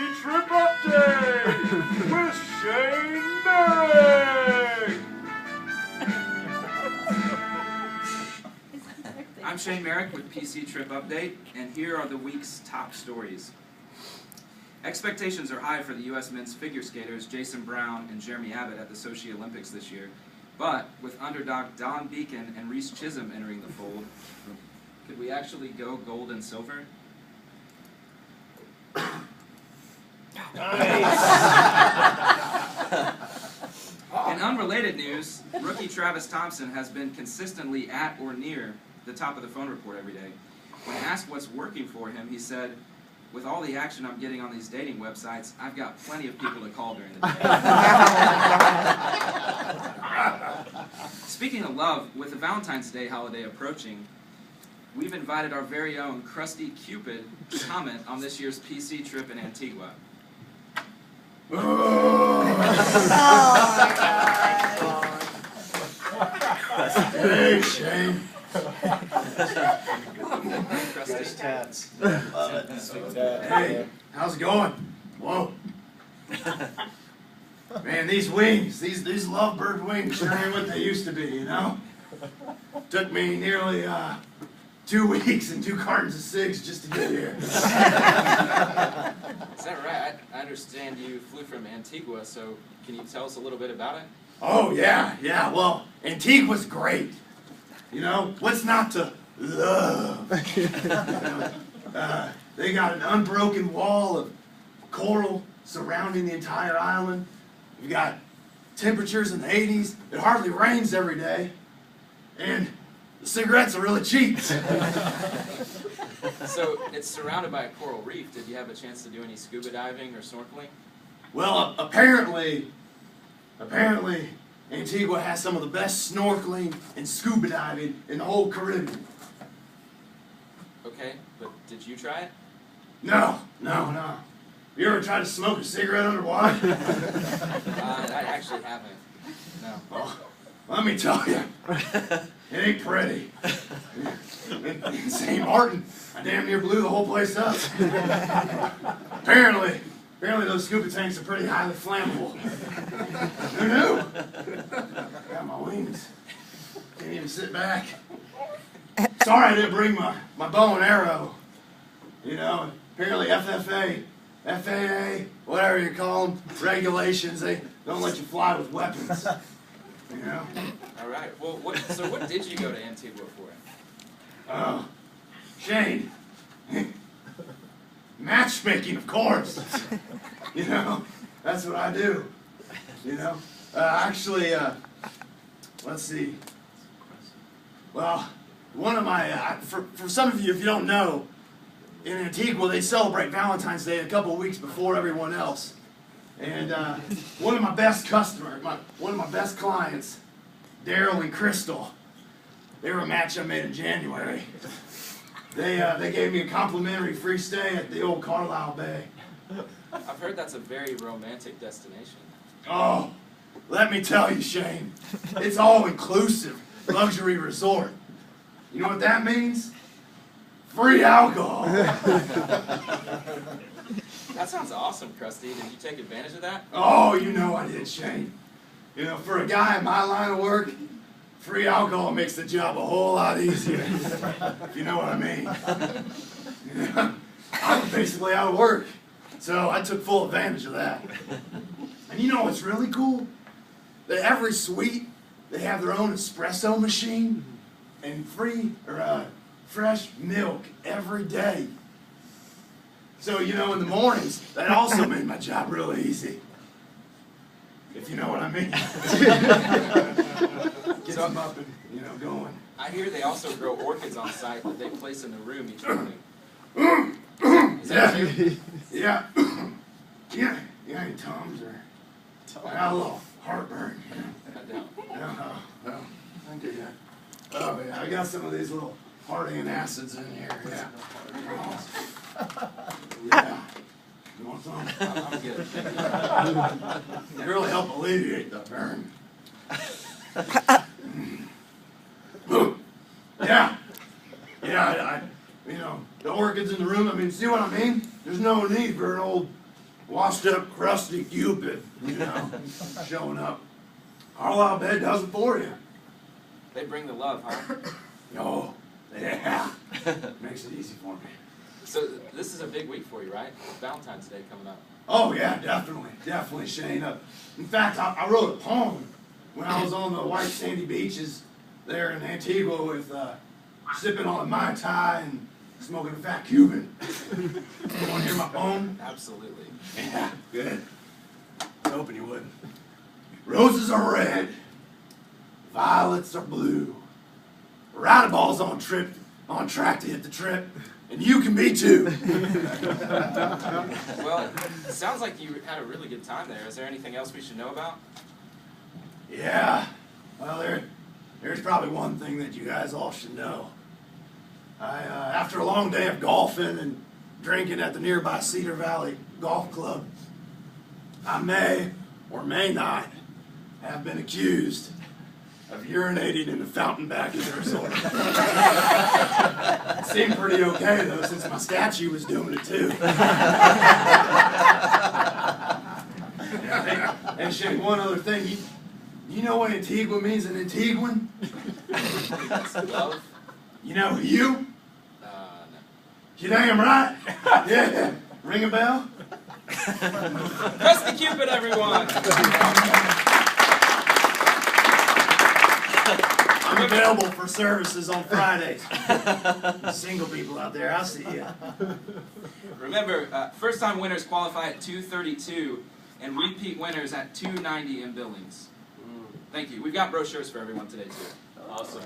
Trip Update with Shane Merrick. I'm Shane Merrick with PC Trip Update, and here are the week's top stories. Expectations are high for the U.S. men's figure skaters Jason Brown and Jeremy Abbott at the Sochi Olympics this year, but with underdog Don Beacon and Reese Chisholm entering the fold, could we actually go gold and silver? In unrelated news, rookie Travis Thompson has been consistently at or near the top of the phone report every day. When asked what's working for him, he said, "With all the action I'm getting on these dating websites, I've got plenty of people to call during the day." Speaking of love, with the Valentine's Day holiday approaching, we've invited our very own Krusty Kupid to comment on this year's PC trip in Antigua. Hey, Shane. Krusty. Tats. Hey, how's it going? Whoa. Man, these wings, these lovebird wings sure ain't what they used to be, you know? Took me nearly 2 weeks and 2 cartons of cigs just to get here. Is that right? I understand you flew from Antigua, so can you tell us a little bit about it? Oh, yeah, well, Antigua's great. You know, what's not to love? They got an unbroken wall of coral surrounding the entire island. You've got temperatures in the 80s. It hardly rains every day. And the cigarettes are really cheap. So it's surrounded by a coral reef. Did you have a chance to do any scuba diving or snorkeling? Well, apparently, Antigua has some of the best snorkeling and scuba diving in the whole Caribbean. Okay, but did you try it? No. You ever tried to smoke a cigarette underwater? I actually haven't. No. Well, let me tell you, it ain't pretty. In St. Martin, I damn near blew the whole place up. Apparently those scuba tanks are pretty highly flammable. Who knew? Got my wings. Can't even sit back. Sorry I didn't bring my bow and arrow. You know, apparently FAA, whatever you call them, regulations, they don't let you fly with weapons. You know? All right. Well, what did you go to Antigua for? Oh, Shane. Matchmaking, of course. You know, that's what I do. You know, actually, let's see. Well, one of my, for some of you, if you don't know, in Antigua, they celebrate Valentine's Day a couple of weeks before everyone else. And one of my best customers, one of my best clients, Daryl and Crystal, they were a match I made in January. They gave me a complimentary free stay at the old Carlisle Bay. I've heard that's a very romantic destination. Oh, let me tell you, Shane, it's all-inclusive luxury resort. You know what that means? Free alcohol. That sounds awesome, Krusty. Did you take advantage of that? Oh, you know I did, Shane. You know, for a guy in my line of work, free alcohol makes the job a whole lot easier, if you know what I mean. You know, I was basically out of work, so I took full advantage of that. And you know what's really cool? That every suite, they have their own espresso machine and fresh milk every day. So, you know, in the mornings, that also made my job really easy. If you know what I mean. Gets them up and, you know, going. I hear they also grow orchids on site that they place in the room each morning. Is that true? Yeah. Yeah, any Tums or I got a little heartburn, you know. I don't. No, thank you. Oh yeah, I got some of these little heart antacids in here. Yeah. Yeah. You want some? I'm good. They really help alleviate the burn. Yeah. You know, the orchids in the room, I mean, see what I mean? There's no need for an old washed up Krusty Kupid, you know, showing up. Carlisle Bed does it for you. They bring the love, huh? Oh, yeah. Makes it easy for me. So this is a big week for you, right? Valentine's Day coming up. Oh, yeah, definitely, Shane. In fact, I wrote a poem when I was on the white sandy beaches there in Antigua with sipping on a Mai Tai and smoking a fat Cuban. You want to hear my poem? Absolutely. Yeah, good. I was hoping you would. Roses are red, violets are blue. Ride ball's on track to hit the trip, and you can be too. Well, it sounds like you had a really good time there. Is there anything else we should know about? Yeah. Well, there's probably one thing that you guys all should know. After a long day of golfing and drinking at the nearby Cedar Valley Golf Club, I may or may not have been accused of urinating in the fountain back at the resort. It seemed pretty okay, though, since my statue was doing it, too. And Shane, one other thing. You know what Antigua means in Antiguan? Love? You know you? No. You damn right. Yeah. Ring a bell? Krusty Kupid, everyone! I'm available for services on Fridays. You single people out there, I'll see you. Remember, first-time winners qualify at 232, and repeat winners at 290 in Billings. Thank you. We've got brochures for everyone today, too. Awesome.